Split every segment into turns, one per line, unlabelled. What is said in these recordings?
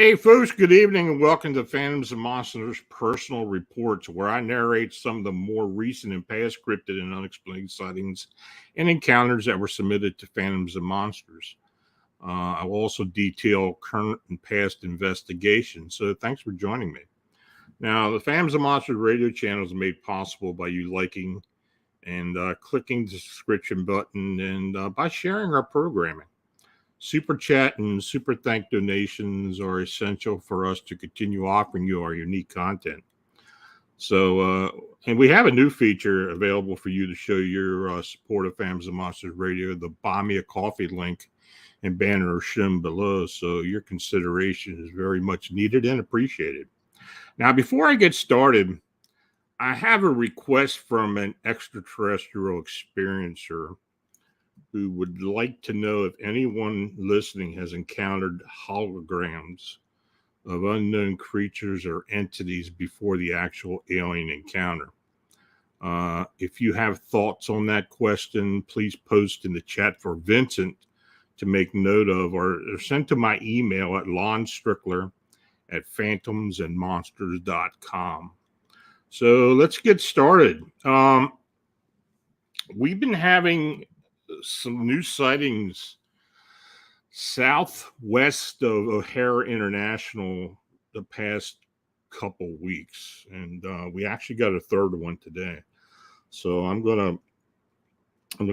Hey, folks, good evening and welcome to Phantoms and Monsters Personal Reports, where I narrate some of the more recent and past cryptid and unexplained sightings and encounters that were submitted to Phantoms and Monsters. I will also detail current and past investigations, so thanks for joining me. Now, the Phantoms and Monsters radio channel is made possible by you liking and clicking the subscription button and by sharing our programming. Super chat and super thank donations are essential for us to continue offering you our unique content. So, and we have a new feature available for you to show your support of Phantoms and Monsters Radio. The Buy Me a Coffee link and banner are shown below. So your consideration is very much needed and appreciated. Now, before I get started, I have a request from an extraterrestrial experiencer who would like to know if anyone listening has encountered holograms of unknown creatures or entities before the actual alien encounter. If you have thoughts on that question, please post in the chat for Vincent to make note of, or send to my email at Lon Strickler at phantomsandmonsters.com. So let's get started. We've been having some new sightings southwest of O'Hare International the past couple weeks, and we actually got a third one today. So I'm gonna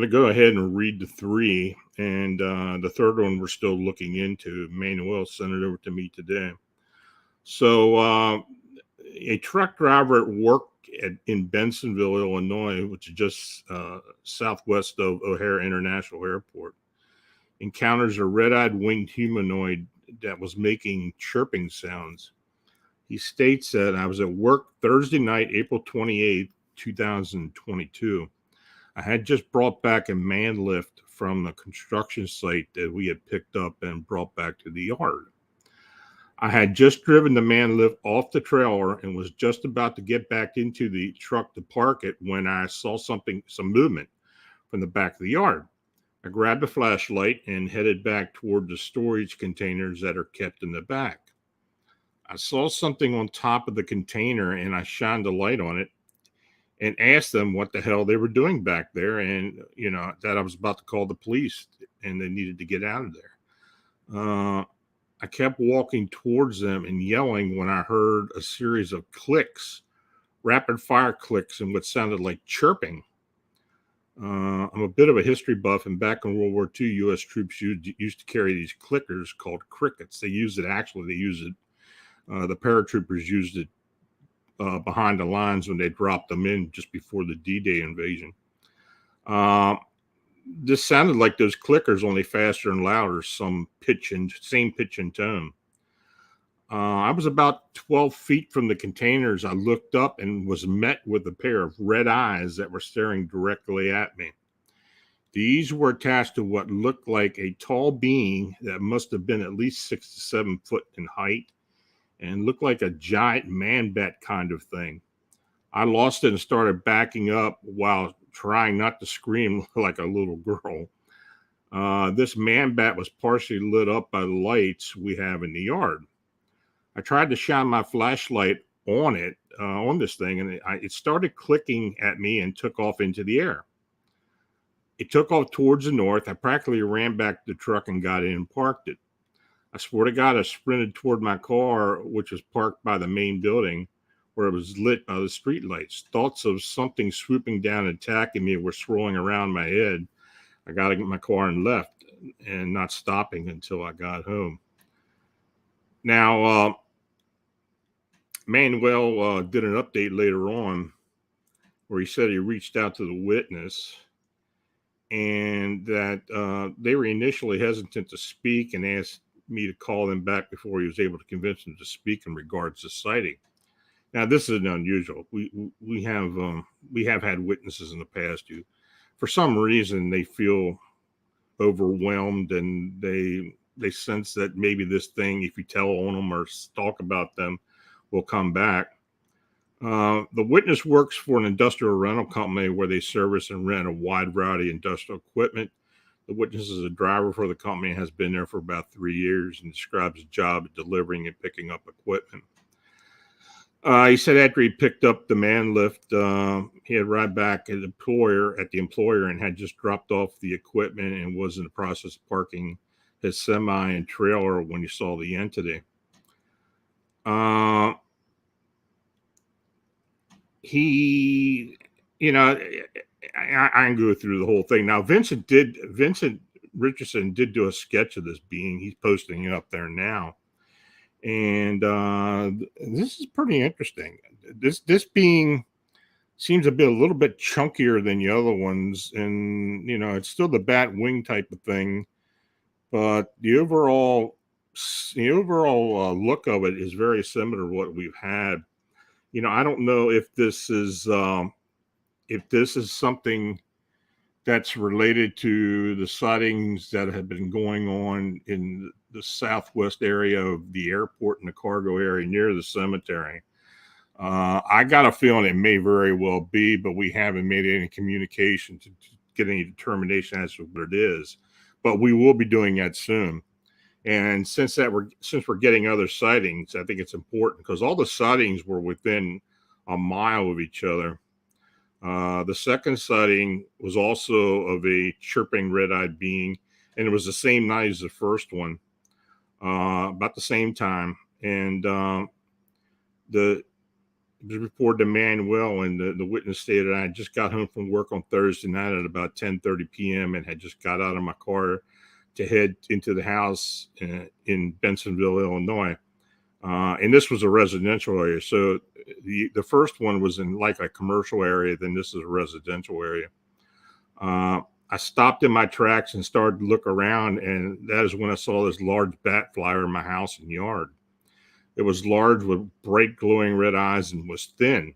go ahead and read the three, and the third one we're still looking into. Manuel sent it over to me today. So a truck driver at work in Bensenville, Illinois, which is just southwest of O'Hare International Airport, encounters a red-eyed winged humanoid that was making chirping sounds. He states that I was at work Thursday night, April 28th, 2022. I had just brought back a man lift from the construction site that we had picked up and brought back to the yard. I had just driven the man lift off the trailer and was just about to get back into the truck to park it when I saw some movement from the back of the yard. I grabbed a flashlight and headed back toward the storage containers that are kept in the back. I saw something on top of the container and I shined a light on it and asked them what the hell they were doing back there, and that I was about to call the police and they needed to get out of there. I kept walking towards them and yelling when I heard a series of clicks, rapid fire clicks, and what sounded like chirping. I'm a bit of a history buff, and back in World War II, U.S. troops used to carry these clickers called crickets. The paratroopers used it behind the lines when they dropped them in just before the D-Day invasion. This sounded like those clickers, only faster and louder, same pitch and tone. I was about 12 feet from the containers. I looked up and was met with a pair of red eyes that were staring directly at me. These were attached to what looked like a tall being that must have been at least 6 to 7 foot in height and looked like a giant man bat kind of thing. I lost it and started backing up while trying not to scream like a little girl. This man bat was partially lit up by the lights we have in the yard. I tried to shine my flashlight on it, on this thing, and it started clicking at me and took off into the air. It took off towards the north. I practically ran back to the truck and got in and parked it. I swear to God, I sprinted toward my car, which was parked by the main building, where it was lit by the street lights. Thoughts of something swooping down and attacking me were swirling around my head. I got in my car and left, and not stopping until I got home. Now, Manuel did an update later on where he said he reached out to the witness and that they were initially hesitant to speak and asked me to call them back before he was able to convince them to speak in regards to sighting. Now, this isn't unusual. We have had witnesses in the past who, for some reason, they feel overwhelmed and they sense that maybe this thing, if you tell on them or talk about them, will come back. The witness works for an industrial rental company where they service and rent a wide variety of industrial equipment The witness is a driver for the company and has been there for about 3 years and describes his job at delivering and picking up equipment. He said after he picked up the man lift, he had arrived back at the employer and had just dropped off the equipment and was in the process of parking his semi and trailer when he saw the entity. He, you know, I can go through the whole thing. Now, Vincent Richardson did do a sketch of this being. He's posting it up there now. And this is pretty interesting. This being seems to be a little bit chunkier than the other ones. And, you know, it's still the bat wing type of thing. But the overall look of it is very similar to what we've had. You know, I don't know if this is something that's related to the sightings that have been going on in the southwest area of the airport and the cargo area near the cemetery. I got a feeling it may very well be, but we haven't made any communication to get any determination as to what it is. But we will be doing that soon. And since we're getting other sightings, I think it's important because all the sightings were within a mile of each other. The second sighting was also of a chirping red-eyed being, and it was the same night as the first one, about the same time. And the reported to Manuel, and the witness stated, I just got home from work on Thursday night at about 10:30 p.m. and had just got out of my car to head into the house in Bensenville, Illinois. And this was a residential area. So the first one was in like a commercial area. Then this is a residential area. I stopped in my tracks and started to look around. And that is when I saw this large bat fly over my house and yard. It was large with bright glowing red eyes and was thin.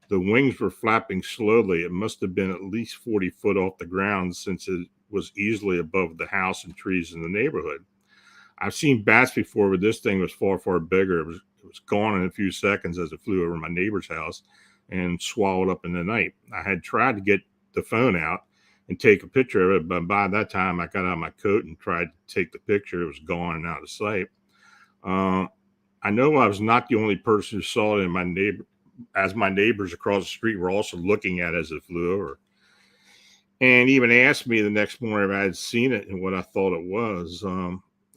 The wings were flapping slowly. It must have been at least 40 foot off the ground since it was easily above the house and trees in the neighborhood. I've seen bats before, but this thing was far, far bigger. It was gone in a few seconds as it flew over my neighbor's house and swallowed up in the night. I had tried to get the phone out and take a picture of it, but by that time I got out of my coat and tried to take the picture. It was gone and out of sight. I know I was not the only person who saw it as my neighbors across the street were also looking at it as it flew over. And even asked me the next morning if I had seen it and what I thought it was.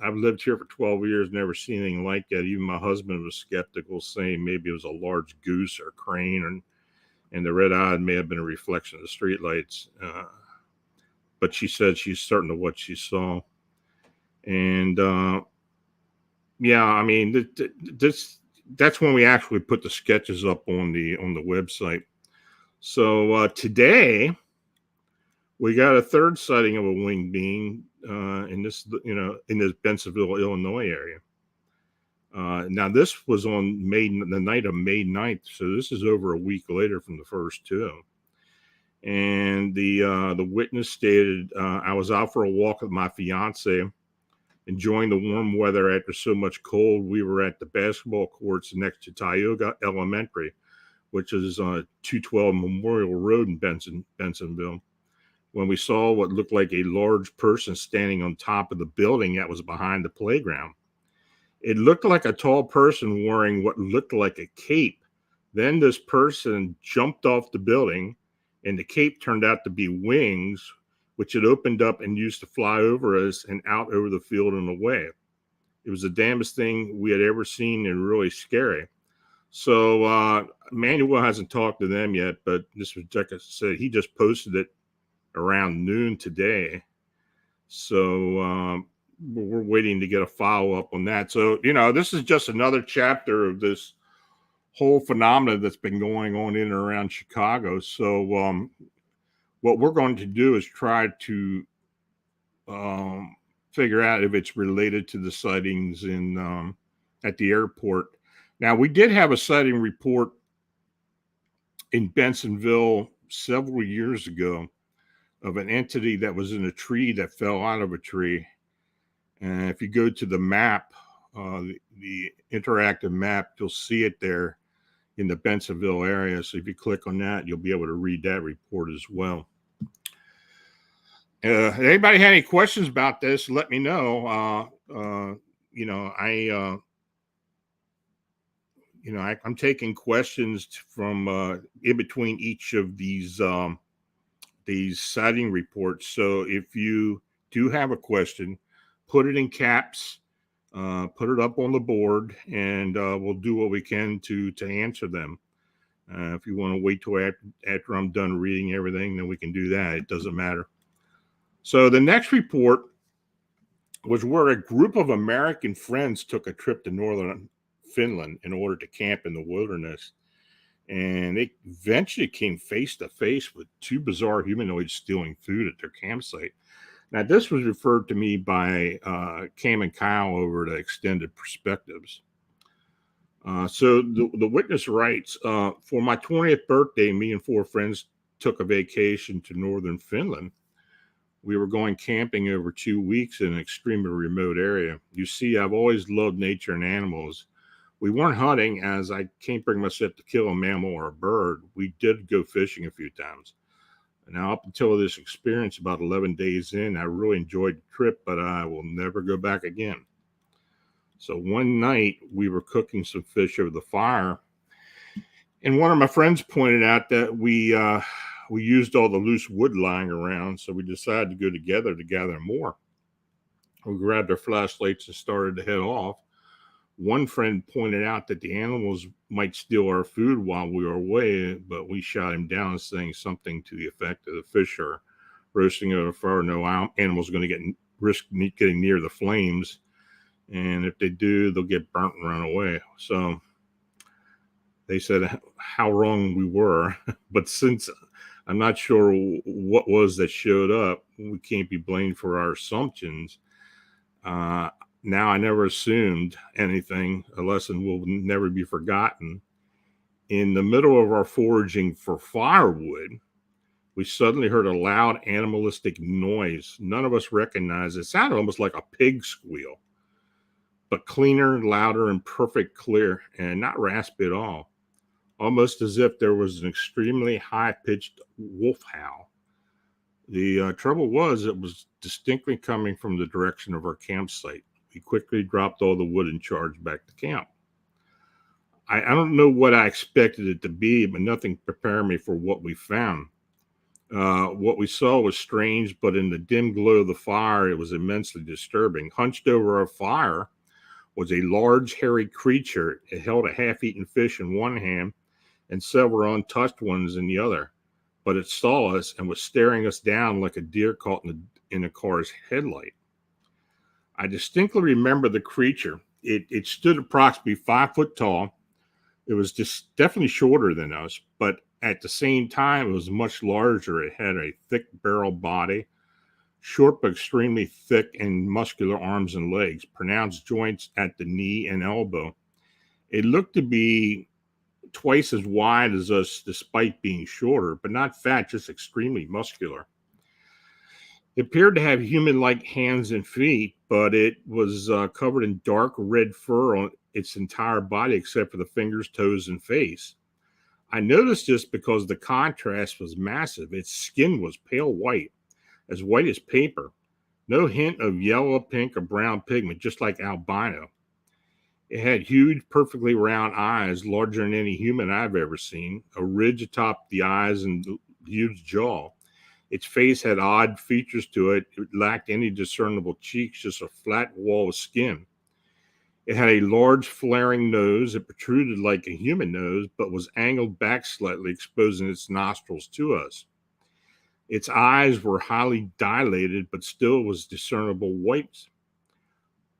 I've lived here for 12 years, never seen anything like that. Even my husband was skeptical, saying maybe it was a large goose or crane, and the red eye may have been a reflection of the streetlights. But she said she's certain of what she saw. And yeah, I mean, that's when we actually put the sketches up on the website. So today we got a third sighting of a winged being in this Bensenville, Illinois area. Now this was on the night of May 9th, so this is over a week later from the first two. And the witness stated, I was out for a walk with my fiance, enjoying the warm weather after so much cold. We were at the basketball courts next to Tioga Elementary, which is on 212 Memorial Road in Bensenville, when we saw what looked like a large person standing on top of the building that was behind the playground. It looked like a tall person wearing what looked like a cape. Then this person jumped off the building, and the cape turned out to be wings, which had opened up and used to fly over us and out over the field and away. It was the damnedest thing we had ever seen and really scary. So Manuel hasn't talked to them yet, but this was, like I said, he just posted it around noon today. So we're waiting to get a follow-up on that. So, this is just another chapter of this whole phenomenon that's been going on in and around Chicago. So what we're going to do is try to figure out if it's related to the sightings at the airport. Now, we did have a sighting report in Bensenville several years ago of an entity that was in a tree that fell out of a tree. And if you go to the map, the interactive map, you'll see it there in the Bensenville area. So if you click on that, you'll be able to read that report as well. Anybody had any questions about this? Let me know. I'm taking questions from in between each of these sighting reports. So if you do have a question, put it in caps, put it up on the board, and we'll do what we can to answer them. If you want to wait till after I'm done reading everything, then we can do that. It doesn't matter. So the next report was where a group of American friends took a trip to northern Finland in order to camp in the wilderness. And they eventually came face to face with two bizarre humanoids stealing food at their campsite. Now, this was referred to me by Cam and Kyle over at Extended Perspectives. So the witness writes, for my 20th birthday, me and 4 friends took a vacation to northern Finland. We were going camping over 2 weeks in an extremely remote area. You see, I've always loved nature and animals. We weren't hunting, as I can't bring myself to kill a mammal or a bird. We did go fishing a few times. Now, up until this experience, about 11 days in, I really enjoyed the trip, but I will never go back again. So one night, we were cooking some fish over the fire, and one of my friends pointed out that we used all the loose wood lying around, so we decided to go together to gather more. We grabbed our flashlights and started to head off. One friend pointed out that the animals might steal our food while we were away, but we shot him down, saying something to the effect of the fish are roasting over the fire. No animal's going to risk getting near the flames, and if they do, they'll get burnt and run away. So they said how wrong we were, but since I'm not sure what was that showed up, we can't be blamed for our assumptions. Now, I never assumed anything. A lesson will never be forgotten. In the middle of our foraging for firewood, we suddenly heard a loud animalistic noise. None of us recognized it. It sounded almost like a pig squeal, but cleaner, louder, and perfect clear, and not raspy at all. Almost as if there was an extremely high-pitched wolf howl. The trouble was it was distinctly coming from the direction of our campsite. We quickly dropped all the wood and charged back to camp. I don't know what I expected it to be, but nothing prepared me for what we found. What we saw was strange, but in the dim glow of the fire, it was immensely disturbing. Hunched over our fire was a large, hairy creature. It held a half-eaten fish in one hand and several untouched ones in the other. But it saw us and was staring us down like a deer caught in a car's headlight. I distinctly remember the creature. It stood approximately 5 foot tall. It was just definitely shorter than us, but at the same time, it was much larger. It had a thick barrel body, short but extremely thick and muscular arms and legs, pronounced joints at the knee and elbow. It looked to be twice as wide as us despite being shorter, but not fat, just extremely muscular. It appeared to have human-like hands and feet, but it was covered in dark red fur on its entire body except for the fingers, toes, and face. I noticed this because the contrast was massive. Its skin was pale white as paper. No hint of yellow, pink, or brown pigment, just like albino. It had huge, perfectly round eyes, larger than any human I've ever seen, a ridge atop the eyes and huge jaw. Its face had odd features to it. It lacked any discernible cheeks, just a flat wall of skin. It had a large, flaring nose. It protruded like a human nose, but was angled back slightly, exposing its nostrils to us. Its eyes were highly dilated, but still was discernible white.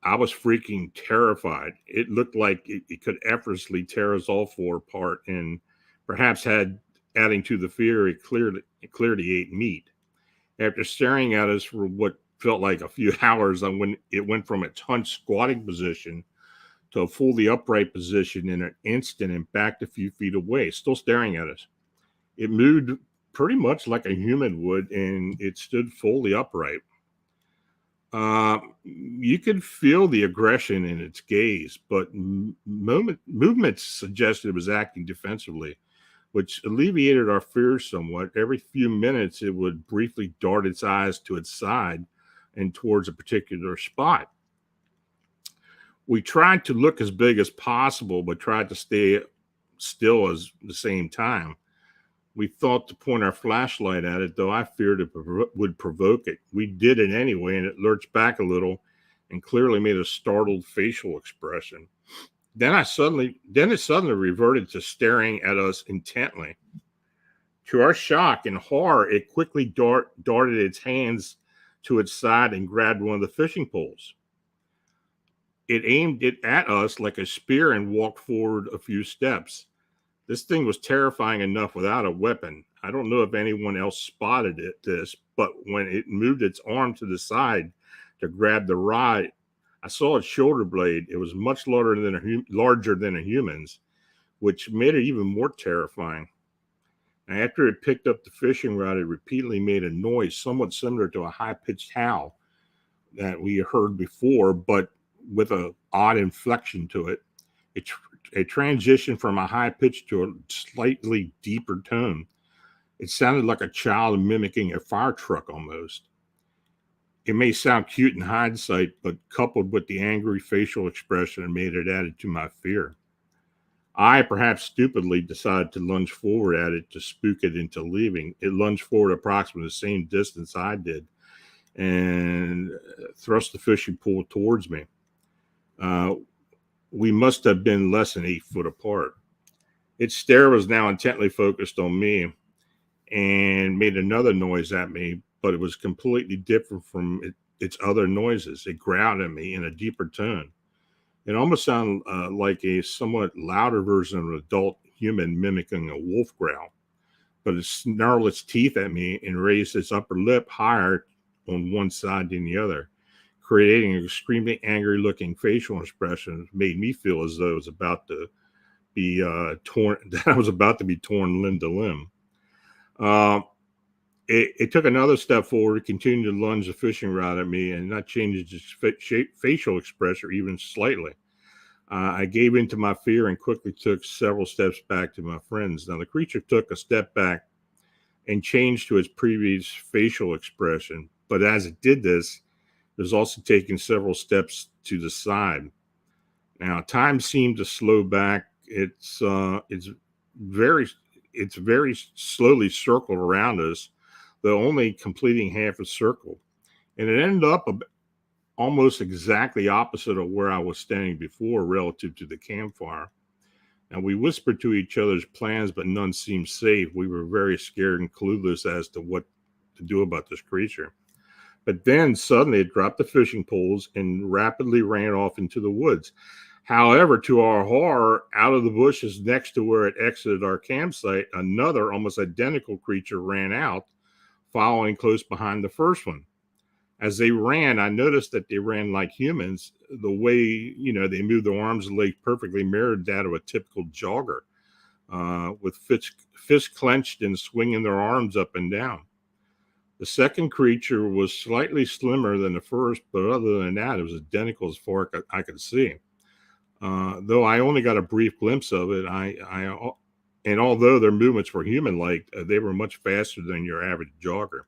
I was freaking terrified. It looked like it could effortlessly tear us all 4 apart, and perhaps adding to the fear, it clearly ate meat. After staring at us for what felt like a few hours, it went from its hunched squatting position to a fully upright position in an instant and backed a few feet away, still staring at us. It moved pretty much like a human would, and it stood fully upright. You could feel the aggression in its gaze, but movements suggested it was acting defensively. which alleviated our fears somewhat. Every few minutes, it would briefly dart its eyes to its side and towards a particular spot. We tried to look as big as possible, but tried to stay still at the same time. We thought to point our flashlight at it, though I feared it would provoke it. We did it anyway, and it lurched back a little and clearly made a startled facial expression. Then it suddenly reverted to staring at us intently. To our shock and horror, it quickly darted its hands to its side and grabbed one of the fishing poles. It aimed it at us like a spear and walked forward a few steps. This thing was terrifying enough without a weapon. I don't know if anyone else spotted this, but when it moved its arm to the side to grab the rod, I saw its shoulder blade. It was much larger than a human's, which made it even more terrifying. After it picked up the fishing rod, it repeatedly made a noise somewhat similar to a high-pitched howl that we heard before, but with an odd inflection to it. It transitioned from a high pitch to a slightly deeper tone. It sounded like a child mimicking a fire truck almost. It may sound cute in hindsight, but coupled with the angry facial expression, it made it added to my fear. I, perhaps stupidly, decided to lunge forward at it to spook it into leaving. It lunged forward approximately the same distance I did and thrust the fishing pole towards me. We must have been less than 8 foot apart. Its stare was now intently focused on me and made another noise at me, but it was completely different from its other noises. It growled at me in a deeper tone. It almost sounded like a somewhat louder version of an adult human mimicking a wolf growl, but it snarled its teeth at me and raised its upper lip higher on one side than the other, creating an extremely angry-looking facial expression that made me feel as though it was about to be torn. That I was about to be torn limb to limb. It took another step forward, continued to lunge the fishing rod at me, and not change its facial expression even slightly. I gave in to my fear and quickly took several steps back to my friends. Now, the creature took a step back and changed to its previous facial expression, but as it did this, it was also taking several steps to the side. Now, time seemed to slow back. It's very slowly circled around us, though only completing half a circle. And it ended up almost exactly opposite of where I was standing before relative to the campfire. And we whispered to each other's plans, but none seemed safe. We were very scared and clueless as to what to do about this creature. But then suddenly it dropped the fishing poles and rapidly ran off into the woods. However, to our horror, out of the bushes next to where it exited our campsite, another almost identical creature ran out, following close behind the first one. As they ran, I noticed that they ran like humans. The way, they moved their arms and legs perfectly mirrored that of a typical jogger, with fists clenched and swinging their arms up and down. The second creature was slightly slimmer than the first, but other than that, it was identical as far as I could see. Though I only got a brief glimpse of it, and although their movements were human-like, they were much faster than your average jogger.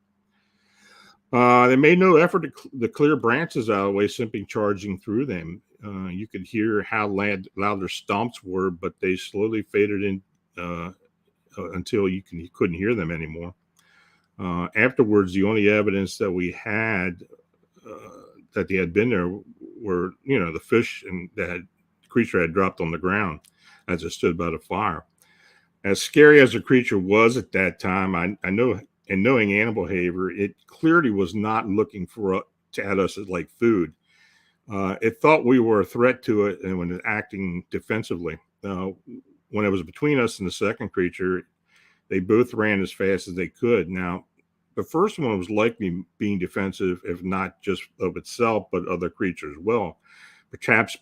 They made no effort to clear branches out of the way, simply charging through them. You could hear how loud their stomps were, but they slowly faded in until you couldn't hear them anymore. Afterwards, the only evidence that we had that they had been there were, the fish and that creature had dropped on the ground as it stood by the fire. As scary as the creature was at that time, I know, and knowing animal behavior, it clearly was not looking at us as like food. It thought we were a threat to it, and when it acting defensively. When it was between us and the second creature, they both ran as fast as they could. Now, the first one was likely being defensive, if not just of itself, but other creatures as well.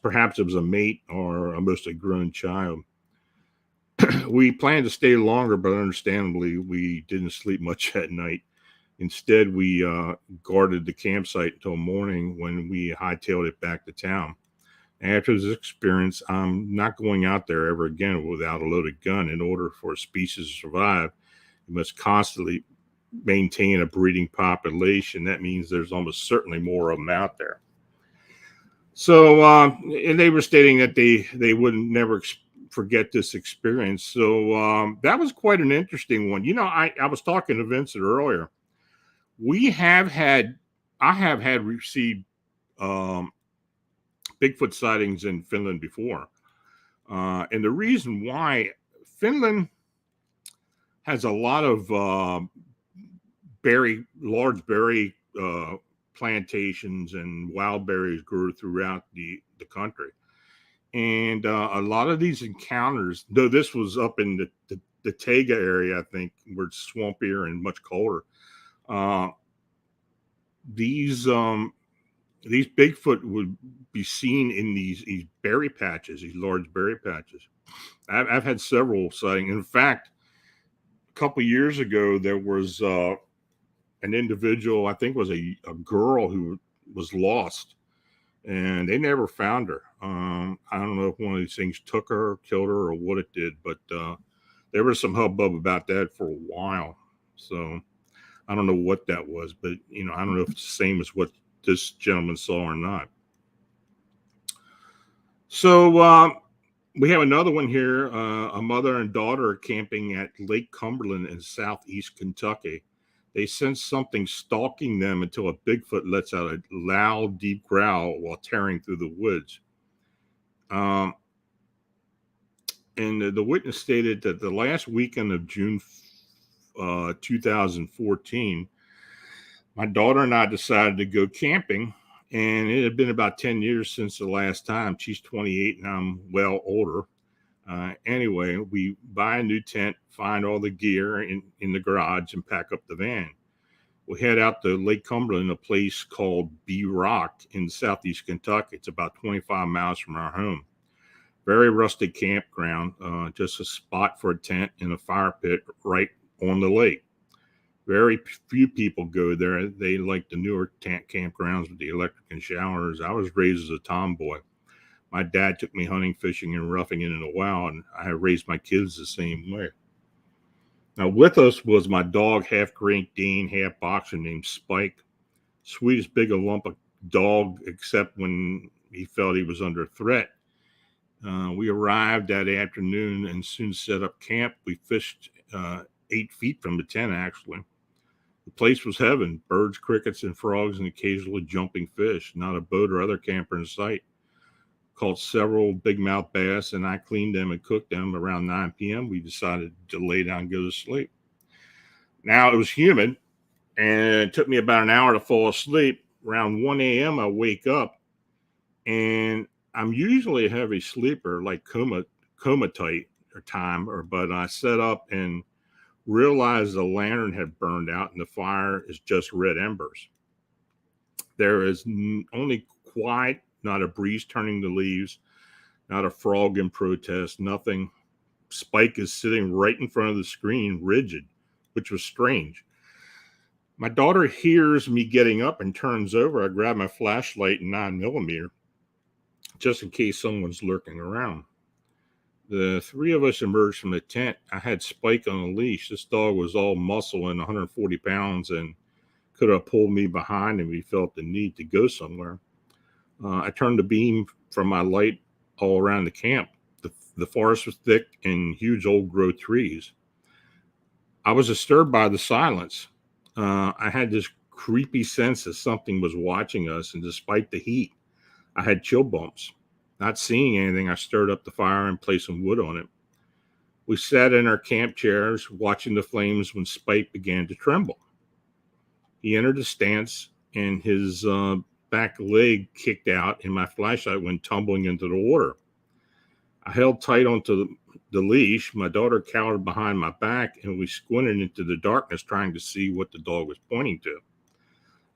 Perhaps it was a mate or a mostly grown child. We planned to stay longer, but understandably, we didn't sleep much at night. Instead, we guarded the campsite until morning when we hightailed it back to town. After this experience, I'm not going out there ever again without a loaded gun. In order for a species to survive, you must constantly maintain a breeding population. That means there's almost certainly more of them out there. So, and they were stating that they wouldn't never forget this experience. So that was quite an interesting one. I was talking to Vincent earlier. I have had received Bigfoot sightings in Finland before. And the reason why, Finland has a lot of large berry plantations, and wild berries grew throughout the country. And a lot of these encounters, though this was up in the Taiga area, I think, where it's swampier and much colder, these Bigfoot would be seen in these berry patches, these large berry patches. I've had several sightings. In fact, a couple of years ago, there was an individual, I think it was a girl, who was lost, and they never found her. I don't know if one of these things took her, killed her, or what it did, but there was some hubbub about that for a while. So I don't know what that was, but I don't know if it's the same as what this gentleman saw or not. So we have another one here. A mother and daughter are camping at Lake Cumberland in southeast Kentucky. They sense something stalking them until a Bigfoot lets out a loud, deep growl while tearing through the woods. And the witness stated that the last weekend of June 2014, my daughter and I decided to go camping, and it had been about 10 years since the last time. She's 28 and I'm well older. Anyway, we buy a new tent, find all the gear in the garage, and pack up the van. We head out to Lake Cumberland, a place called B Rock in southeast Kentucky. It's about 25 miles from our home. Very rustic campground, just a spot for a tent and a fire pit right on the lake. Very few people go there. They like the newer campgrounds with the electric and showers. I was raised as a tomboy. My dad took me hunting, fishing, and roughing it in the wild, and I have raised my kids the same way. Now, with us was my dog, half Great Dane, half boxer, named Spike. Sweetest big a lump of dog, except when he felt he was under threat. We arrived that afternoon and soon set up camp. We fished 8 feet from the tent, actually. The place was heaven. Birds, crickets, and frogs, and occasionally jumping fish. Not a boat or other camper in sight. Caught several big-mouth bass, and I cleaned them and cooked them. Around 9 p.m., we decided to lay down and go to sleep. Now, it was humid, and it took me about an hour to fall asleep. Around 1 a.m., I wake up, and I'm usually a heavy sleeper, like coma-type but I set up and realized the lantern had burned out and the fire is just red embers. There is only quiet, not a breeze turning the leaves, not a frog in protest, nothing. Spike is sitting right in front of the screen, rigid, which was strange. My daughter hears me getting up and turns over. I grab my flashlight and 9mm, just in case someone's lurking around. The three of us emerged from the tent. I had Spike on a leash. This dog was all muscle and 140 pounds and could have pulled me behind if he felt the need to go somewhere. I turned the beam from my light all around the camp. The forest was thick and huge old growth trees. I was disturbed by the silence. I had this creepy sense that something was watching us, and despite the heat, I had chill bumps. Not seeing anything, I stirred up the fire and placed some wood on it. We sat in our camp chairs, watching the flames when Spike began to tremble. He entered the stance, and his back leg kicked out, and my flashlight went tumbling into the water. I held tight onto the leash. My daughter cowered behind my back, and we squinted into the darkness, trying to see what the dog was pointing to.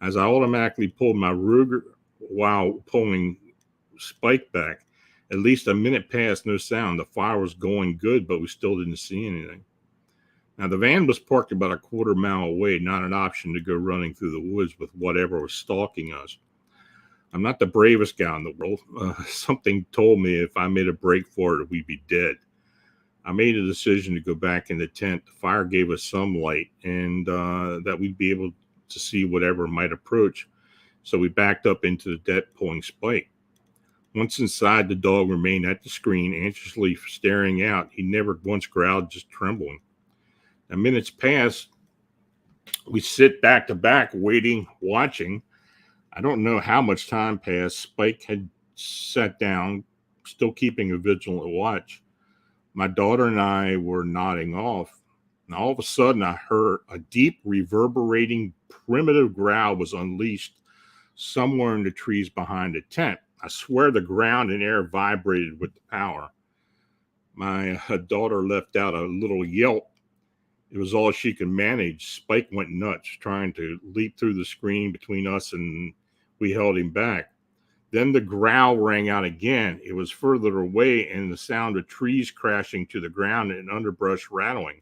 As I automatically pulled my Ruger while pulling Spike back, at least a minute passed, no sound. The fire was going good, but we still didn't see anything. Now, the van was parked about a quarter mile away, not an option to go running through the woods with whatever was stalking us. I'm not the bravest guy in the world. Something told me if I made a break for it, we'd be dead. I made a decision to go back in the tent. The fire gave us some light, and that we'd be able to see whatever might approach. So we backed up into the deck, pulling Spike. Once inside, the dog remained at the screen, anxiously staring out. He never once growled, just trembling. Now, minutes passed. We sit back to back, waiting, watching. I don't know how much time passed. Spike had sat down, still keeping a vigilant watch. My daughter and I were nodding off. And all of a sudden, I heard a deep, reverberating, primitive growl was unleashed somewhere in the trees behind the tent. I swear the ground and air vibrated with the power. My daughter let out a little yelp. It was all she could manage. Spike went nuts, trying to leap through the screen between us, and we held him back. Then the growl rang out again. It was further away, and the sound of trees crashing to the ground and underbrush rattling.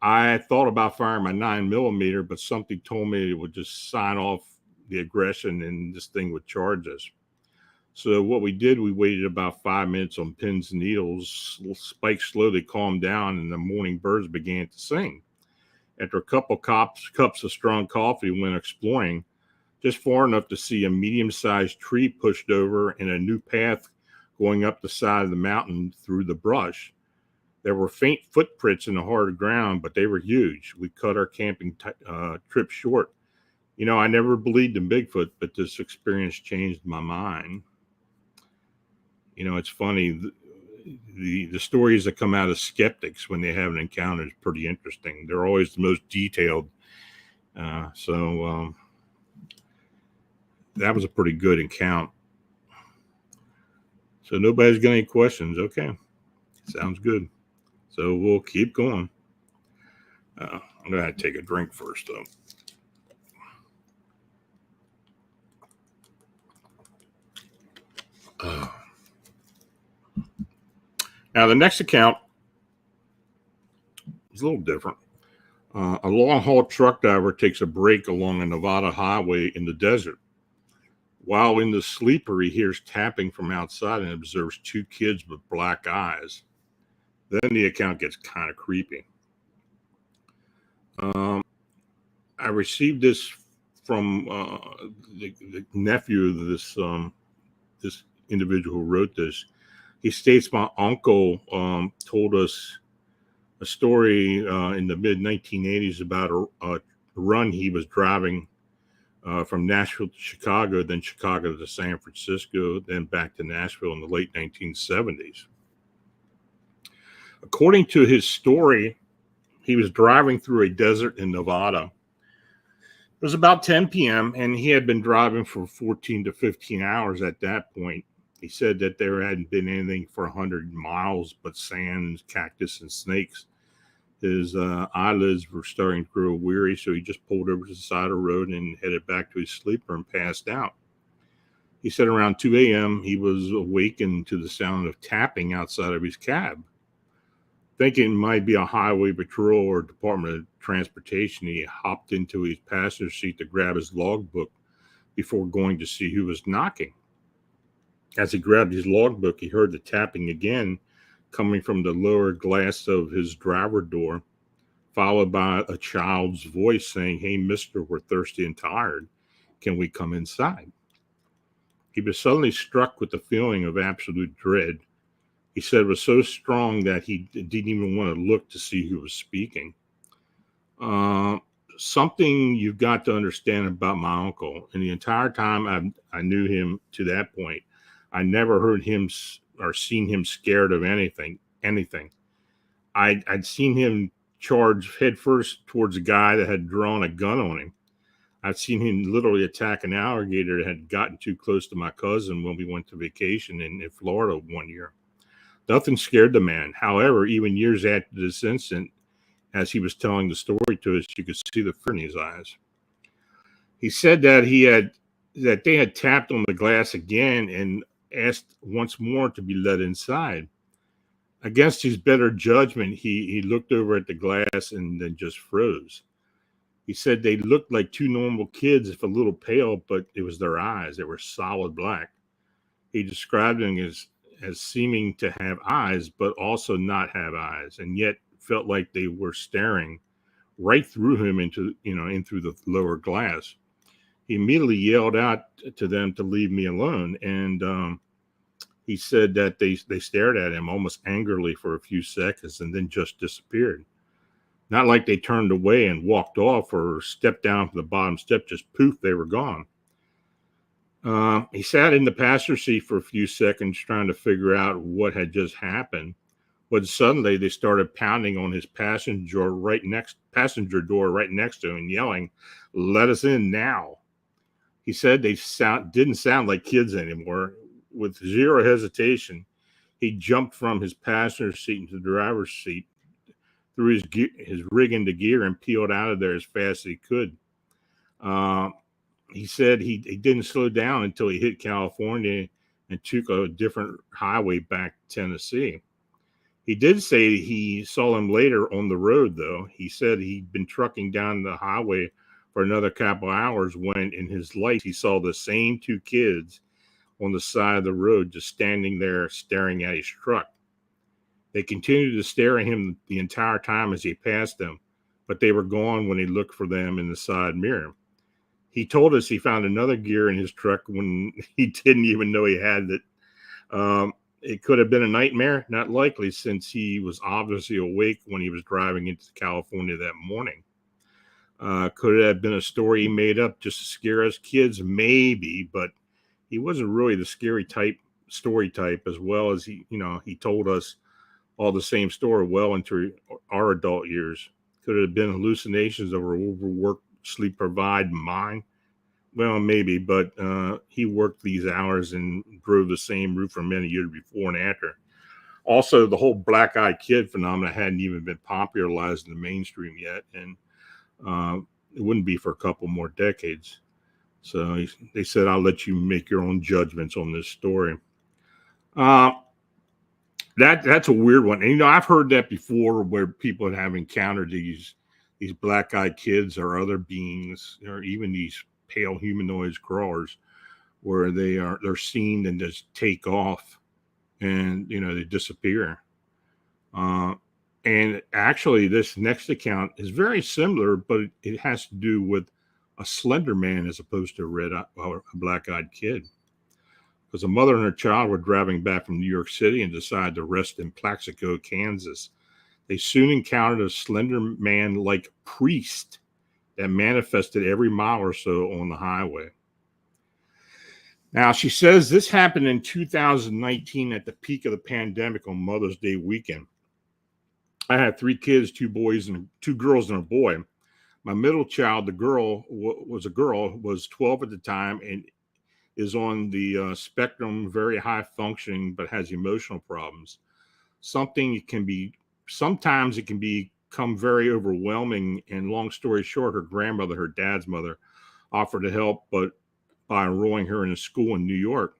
I thought about firing my 9mm, but something told me it would just sign off the aggression and this thing would charge us. So what we did, we waited about 5 minutes on pins and needles. Spike slowly calmed down, and the morning birds began to sing. After a couple cups of strong coffee, we went exploring, just far enough to see a medium-sized tree pushed over and a new path going up the side of the mountain through the brush. There were faint footprints in the hard ground, but they were huge. We cut our camping trip short. You know, I never believed in Bigfoot, but this experience changed my mind. You know, it's funny. The stories that come out of skeptics when they have an encounter is pretty interesting. They're always the most detailed. So that was a pretty good encounter. So nobody's got any questions. Okay. Sounds good. So we'll keep going. I'm going to have to take a drink first, though. Now, the next account is a little different. A long-haul truck driver takes a break along a Nevada highway in the desert. While in the sleeper, he hears tapping from outside and observes two kids with black eyes. Then the account gets kind of creepy. I received this from the nephew of this individual who wrote this. He states my uncle told us a story in the mid-1980s about a run he was driving from Nashville to Chicago, then Chicago to San Francisco, then back to Nashville in the late 1970s. According to his story, he was driving through a desert in Nevada. It was about 10 p.m., and he had been driving for 14 to 15 hours at that point. He said that there hadn't been anything for 100 miles but sand, cactus, and snakes. His eyelids were starting to grow weary, so he just pulled over to the side of the road and headed back to his sleeper and passed out. He said around 2 a.m. he was awakened to the sound of tapping outside of his cab. Thinking it might be a highway patrol or Department of Transportation, he hopped into his passenger seat to grab his logbook before going to see who was knocking. As he grabbed his logbook, he heard the tapping again coming from the lower glass of his driver door, followed by a child's voice saying, "Hey, mister, we're thirsty and tired. Can we come inside?" He was suddenly struck with the feeling of absolute dread. He said it was so strong that he didn't even want to look to see who was speaking. Something you've got to understand about my uncle. In the entire time I knew him to that point, I never heard him or seen him scared of anything. I'd seen him charge headfirst towards a guy that had drawn a gun on him. I'd seen him literally attack an alligator that had gotten too close to my cousin when we went to vacation in Florida one year. Nothing scared the man. However, even years after this incident, as he was telling the story to us, you could see the fear in his eyes. He said that they had tapped on the glass again and asked once more to be let inside. Against his better judgment, he looked over at the glass and then just froze. He said they looked like two normal kids, if a little pale, but it was their eyes. They were solid black. He described them as seeming to have eyes, but also not have eyes, and yet felt like they were staring right through him in through the lower glass. He immediately yelled out to them to leave me alone, and he said that they stared at him almost angrily for a few seconds and then just disappeared. Not like they turned away and walked off or stepped down from the bottom step, just poof, they were gone. He sat in the passenger seat for a few seconds trying to figure out what had just happened. But suddenly they started pounding on his passenger door right next to him and yelling, "Let us in now." He said they didn't sound like kids anymore. With zero hesitation, he jumped from his passenger seat into the driver's seat, threw his rig into gear, and peeled out of there as fast as he could. He said he didn't slow down until he hit California and took a different highway back to Tennessee. He did say he saw him later on the road, though. He said he'd been trucking down the highway for another couple hours when, in his lights, he saw the same two kids on the side of the road just standing there staring at his truck. They continued to stare at him the entire time as he passed them, but they were gone when he looked for them in the side mirror. He told us he found another gear in his truck when he didn't even know he had it. It could have been a nightmare, not likely, since he was obviously awake when he was driving into California that morning. Could it have been a story he made up just to scare us kids? Maybe, but he wasn't really the story type, as well as he told us all the same story well into our adult years. Could it have been hallucinations of our overworked, sleep-deprived mind? Well, maybe, but he worked these hours and drove the same route for many years before and after. Also, the whole black-eyed kid phenomenon hadn't even been popularized in the mainstream yet, and it wouldn't be for a couple more decades. So they said, "I'll let you make your own judgments on this story." That's a weird one. And, I've heard that before, where people have encountered these black-eyed kids or other beings, or even these pale humanoids, crawlers, where they're seen and just take off, and they disappear. And actually, this next account is very similar, but it has to do with a Slender Man as opposed to a black-eyed kid. Because a mother and her child were driving back from New York City and decided to rest in Plaxico, Kansas. They soon encountered a Slender Man-like priest that manifested every mile or so on the highway. Now, she says this happened in 2019 at the peak of the pandemic on Mother's Day weekend. I had 3 kids, 2 girls and a boy. My middle child, the girl, was 12 at the time and is on the spectrum, very high functioning, but has emotional problems. Sometimes it can become very overwhelming. And long story short, her grandmother, her dad's mother, offered to help, but by enrolling her in a school in New York.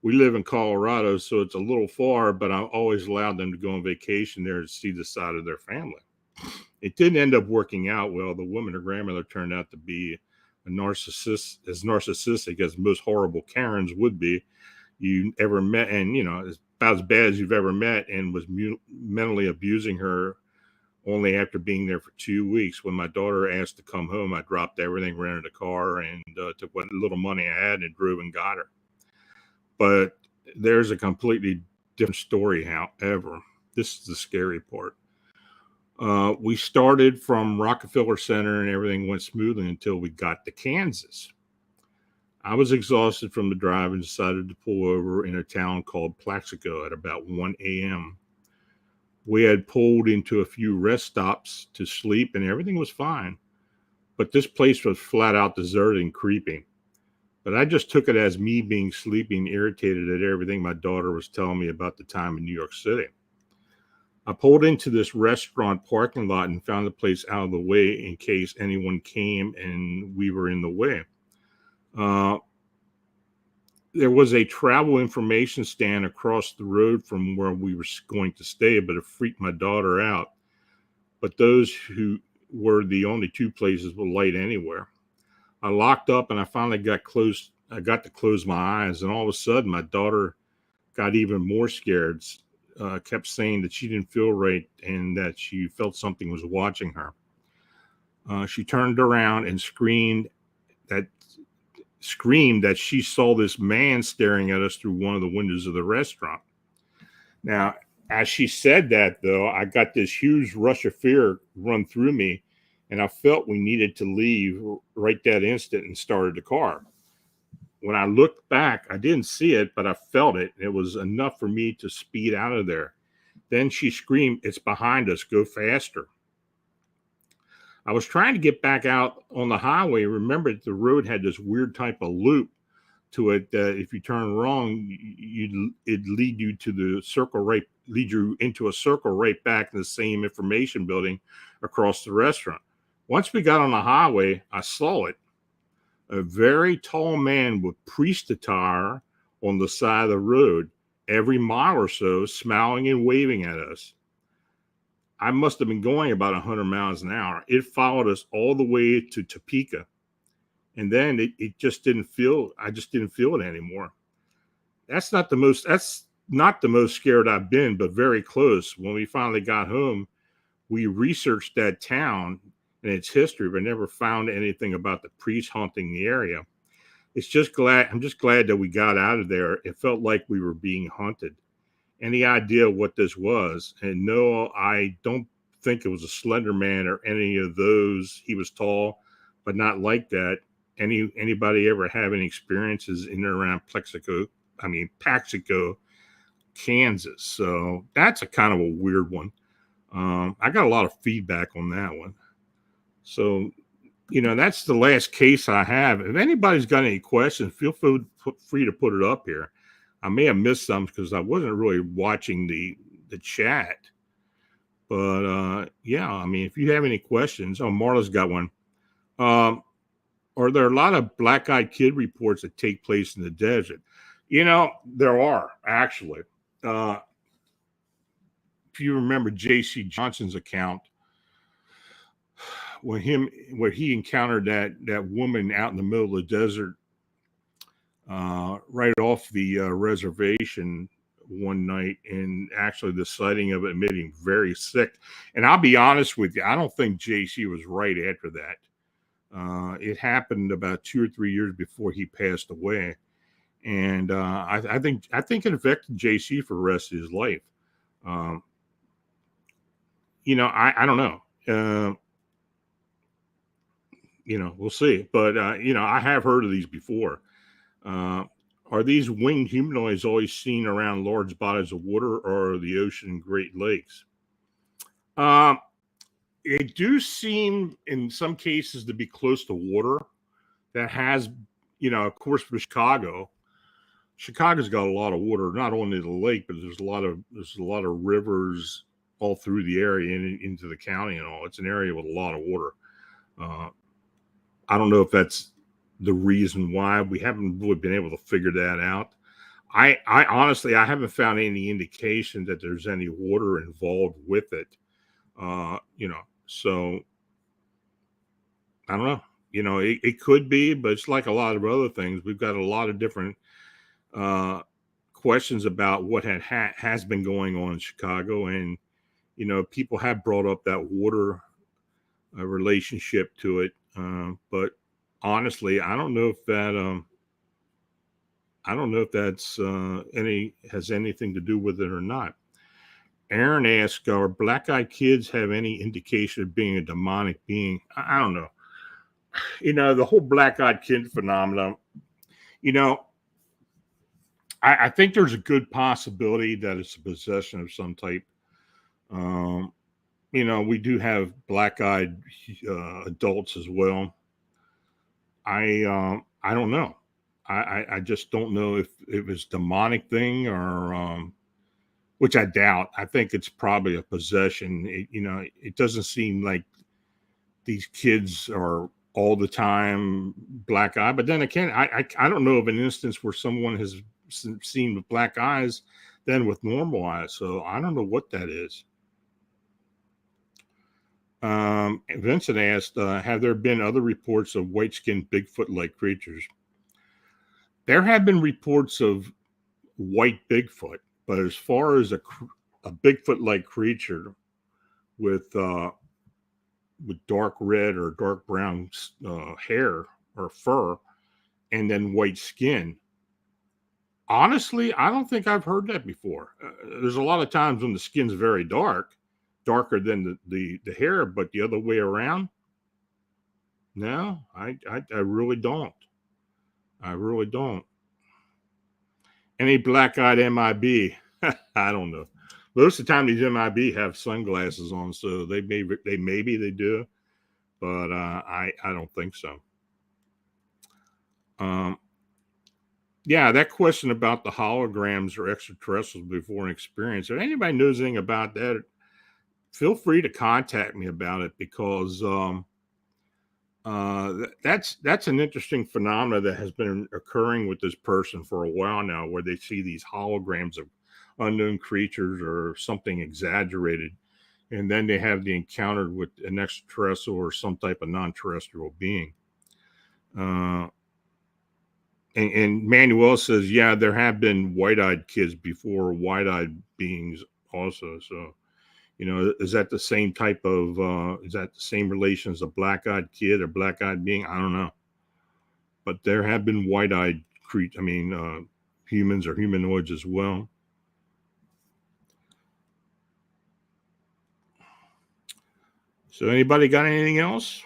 We live in Colorado, so it's a little far, but I always allowed them to go on vacation there to see the side of their family. It didn't end up working out well. The woman, her grandmother, turned out to be as narcissistic as most horrible Karens would be you ever met, and about as bad as you've ever met, and was mentally abusing her only after being there for 2 weeks. When my daughter asked to come home, I dropped everything, rented a car, and took what little money I had and drove and got her. But there's a completely different story, however. This is the scary part. We started from Rockefeller Center and everything went smoothly until we got to Kansas. I was exhausted from the drive and decided to pull over in a town called Plaxico at about 1 a.m. We had pulled into a few rest stops to sleep and everything was fine. But this place was flat out deserted and creepy. But I just took it as me being sleepy and irritated at everything my daughter was telling me about the time in New York City. I pulled into this restaurant parking lot and found the place out of the way in case anyone came and we were in the way. There was a travel information stand across the road from where we were going to stay, but it freaked my daughter out. But those who were the only two places with light anywhere. I locked up and I finally got close. I got to close my eyes, and all of a sudden my daughter got even more scared, kept saying that she didn't feel right and that she felt something was watching her. She turned around and screamed that she saw this man staring at us through one of the windows of the restaurant. Now, as she said that, though, I got this huge rush of fear run through me, and I felt we needed to leave right that instant and started the car. When I looked back, I didn't see it, but I felt it. It was enough for me to speed out of there. Then she screamed, "It's behind us, go faster." I was trying to get back out on the highway. Remember, the road had this weird type of loop to it that if you turn wrong, it'd lead you to the circle lead you into a circle right back in the same information building across the restaurant. Once we got on the highway, I saw it. A very tall man with priest attire on the side of the road, every mile or so, smiling and waving at us. I must have been going about 100 miles an hour. It followed us all the way to Topeka. And then it just didn't feel, I just didn't feel it anymore. That's not the most scared I've been, but very close. When we finally got home, we researched that town and its history, but never found anything about the priest haunting the area. I'm just glad that we got out of there. It felt like we were being hunted. Any idea what this was? And no, I don't think it was a Slender Man or any of those. He was tall, but not like that. Anybody ever have any experiences in or around Paxico, Kansas? So that's a kind of a weird one. I got a lot of feedback on that one. So, that's the last case I have. If anybody's got any questions, feel free to put it up here. I may have missed some because I wasn't really watching the chat. But yeah, if you have any questions, Marla's got one. Are there a lot of black-eyed kid reports that take place in the desert? There are actually. If you remember J.C. Johnson's account, where he encountered that woman out in the middle of the desert, right off the reservation one night, and actually the sighting of it made him very sick. And I'll be honest with you, I don't think JC was right after that. It happened about 2 or 3 years before he passed away, and I think it affected JC for the rest of his life. I don't know. We'll see. But I have heard of these before. Are these winged humanoids always seen around large bodies of water or the ocean and Great Lakes? It do seem in some cases to be close to water. That has, of course, for Chicago's got a lot of water, not only the lake, but there's a lot of rivers all through the area and into the county and all. It's an area with a lot of water. I don't know if that's the reason why. We haven't really been able to figure that out. I honestly, I haven't found any indication that there's any water involved with it. So I don't know. It could be, but it's like a lot of other things. We've got a lot of different questions about what has been going on in Chicago, and people have brought up that water relationship to it. But honestly, I don't know if that's has anything to do with it or not. Aaron asks, are black-eyed kids have any indication of being a demonic being? I don't know. The whole black-eyed kid phenomenon, I think there's a good possibility that it's a possession of some type. We do have black-eyed adults as well. I don't know. I just don't know if it was a demonic thing or which I doubt. I think it's probably a possession. It doesn't seem like these kids are all the time black eye. But then again, I don't know of an instance where someone has seen with black eyes than with normal eyes. So I don't know what that is. Vincent asked, have there been other reports of white-skinned Bigfoot-like creatures? There have been reports of white Bigfoot, but as far as a Bigfoot-like creature with dark red or dark brown hair or fur, and then white skin, honestly, I don't think I've heard that before. There's a lot of times when the skin's very dark, darker than the hair, but the other way around, no, I really don't. I really don't. Any black-eyed MIB? I don't know. Most of the time, these MIB have sunglasses on, so maybe they do, but I don't think so. Yeah, that question about the holograms or extraterrestrials before an experience. If anybody knows anything about that, feel free to contact me about it, because that's an interesting phenomena that has been occurring with this person for a while now, where they see these holograms of unknown creatures or something exaggerated, and then they have the encounter with an extraterrestrial or some type of non-terrestrial being. And Manuel says, yeah, there have been white-eyed kids before, white-eyed beings also. So, is that the same type of, is that the same relation as a black-eyed kid or black-eyed being? I don't know. But there have been white-eyed humans or humanoids as well. So anybody got anything else?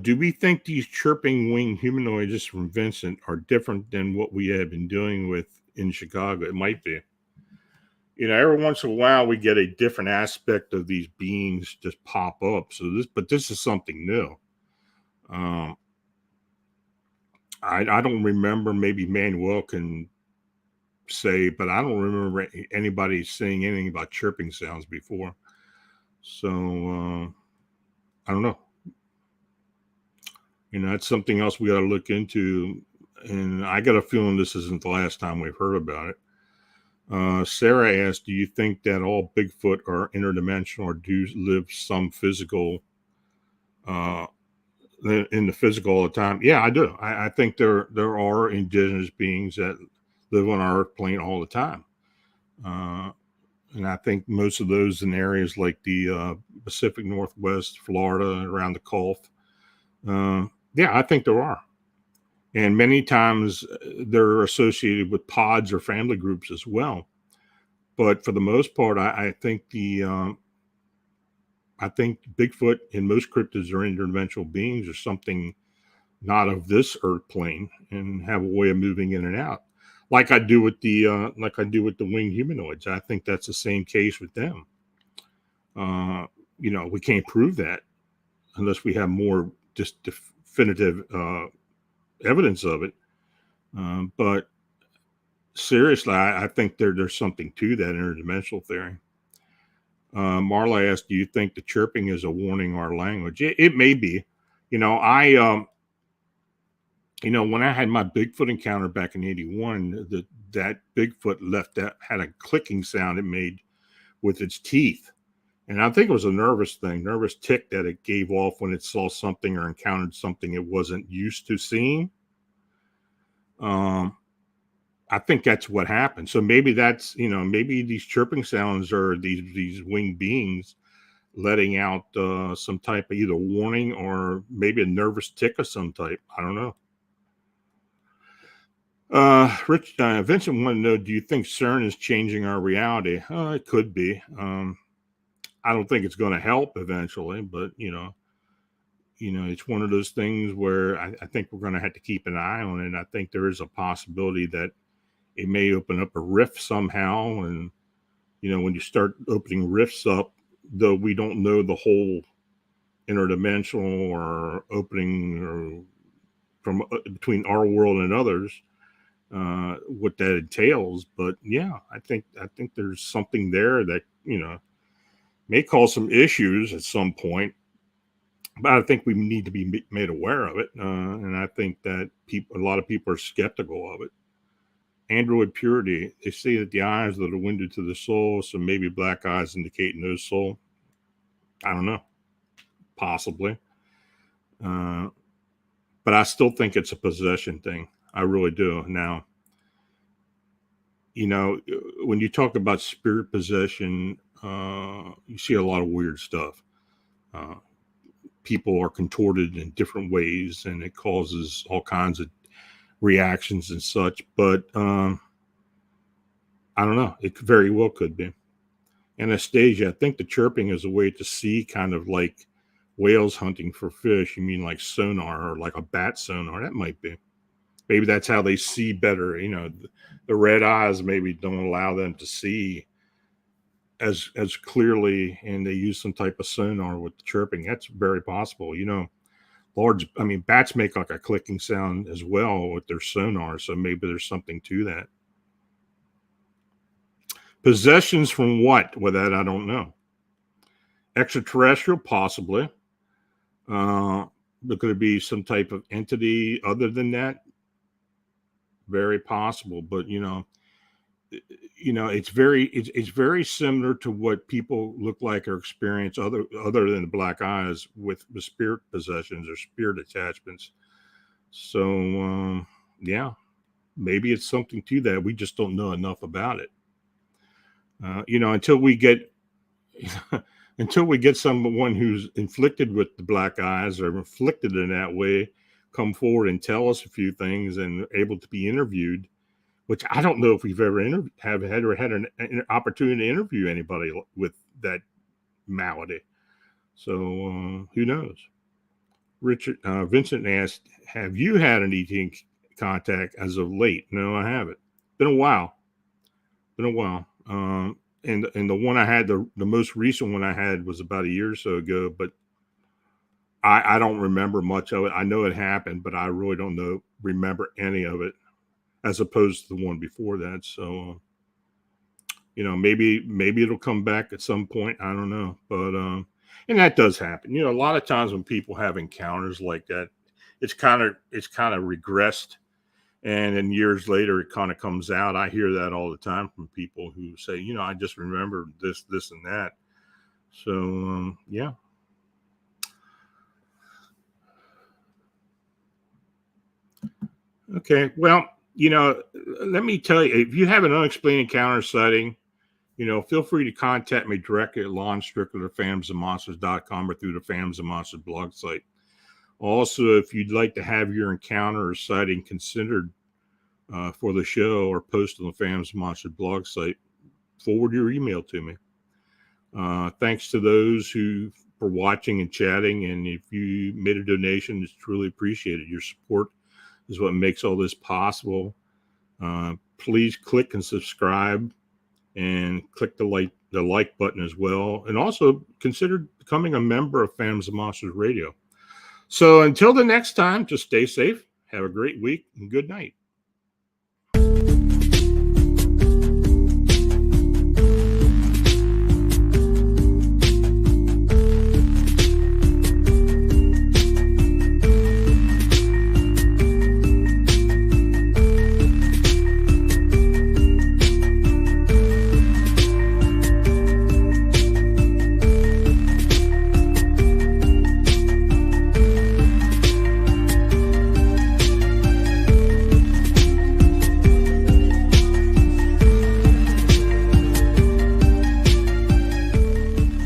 Do we think these chirping winged humanoids from Vincent are different than what we have been doing with in Chicago? It might be. Every once in a while we get a different aspect of these beings just pop up. But this is something new. I don't remember. Maybe Manuel can say, but I don't remember anybody saying anything about chirping sounds before. So I don't know. That's something else we got to look into. And I got a feeling this isn't the last time we've heard about it. Sarah asked, do you think that all Bigfoot are interdimensional, or do live some physical, in the physical all the time? Yeah, I do. I think there are indigenous beings that live on our Earth plane all the time. And I think most of those in areas like the Pacific Northwest, Florida, around the Gulf. Yeah, I think there are. And many times they're associated with pods or family groups as well. But for the most part, I think I think Bigfoot and most cryptids are interdimensional beings or something not of this Earth plane, and have a way of moving in and out, like I do with the winged humanoids. I think that's the same case with them. We can't prove that unless we have more just definitive evidence of it. But seriously, I think there's something to that interdimensional theory. Marla asked, do you think the chirping is a warning our language? It may be. When I had my Bigfoot encounter back in 81, that Bigfoot had a clicking sound it made with its teeth. And I think it was a nervous tick that it gave off when it saw something or encountered something it wasn't used to seeing. I think that's what happened. So maybe that's, maybe these chirping sounds are these winged beings letting out some type of either warning or maybe a nervous tick of some type. I don't know. Vincent wanted to know, do you think CERN is changing our reality? It could be. I don't think it's going to help eventually, but it's one of those things where I think we're going to have to keep an eye on it. I think there is a possibility that it may open up a rift somehow. And, when you start opening rifts up, though we don't know the whole interdimensional or opening or from between our world and others, what that entails. But yeah, I think there's something there that, may cause some issues at some point. But I think we need to be made aware of it. And I think that a lot of people are skeptical of it. Android purity. They say that the eyes are the window to the soul, so maybe black eyes indicate no soul. I don't know. Possibly. But I still think it's a possession thing. I really do. Now, you know, when you talk about spirit possession, you see a lot of weird stuff. People are contorted in different ways, and it causes all kinds of reactions and such. But I don't know. It very well could be. Anastasia, I think the chirping is a way to see, kind of like whales hunting for fish. You mean like sonar, or like a bat sonar? That might be. Maybe that's how they see better. You know, the red eyes maybe don't allow them to see as clearly, and they use some type of sonar with the chirping. That's very possible. You know, bats make like a clicking sound as well with their sonar, so maybe there's something to that. Possessions from what? Well, that I don't know. Extraterrestrial, possibly. Could it be some type of entity other than that? Very possible. But you know, it's very similar to what people look like or experience other than the black eyes with spirit possessions or spirit attachments. So yeah, maybe it's something to that. We just don't know enough about it. Until we get someone who's inflicted with the black eyes or inflicted in that way come forward and tell us a few things and able to be interviewed, which I don't know if we've ever had an opportunity to interview anybody with that malady. So who knows? Vincent asked, have you had an ET contact as of late? No, I haven't. Been a while. And the one I had, the most recent one I had was about a year or so ago, but I don't remember much of it. I know it happened, but I really don't remember any of it, as opposed to the one before that. So, maybe it'll come back at some point. I don't know, but and that does happen. A lot of times when people have encounters like that, it's kind of regressed. And then years later, it kind of comes out. I hear that all the time from people who say, I just remember this, and that. So, yeah. Okay. Well, let me tell you, if you have an unexplained encounter sighting, feel free to contact me directly at Lon Strickler, phantomsandmonsters.com, or through the Phantoms and Monsters blog site. Also, if you'd like to have your encounter or sighting considered for the show or post on the Phantoms and Monsters blog site, forward your email to me. Thanks to those for watching and chatting. And if you made a donation, it's truly appreciated. Your support is what makes all this possible. Please click and subscribe, and click the like button as well. And also consider becoming a member of Phantoms and Monsters Radio. So until the next time, just stay safe, have a great week, and good night.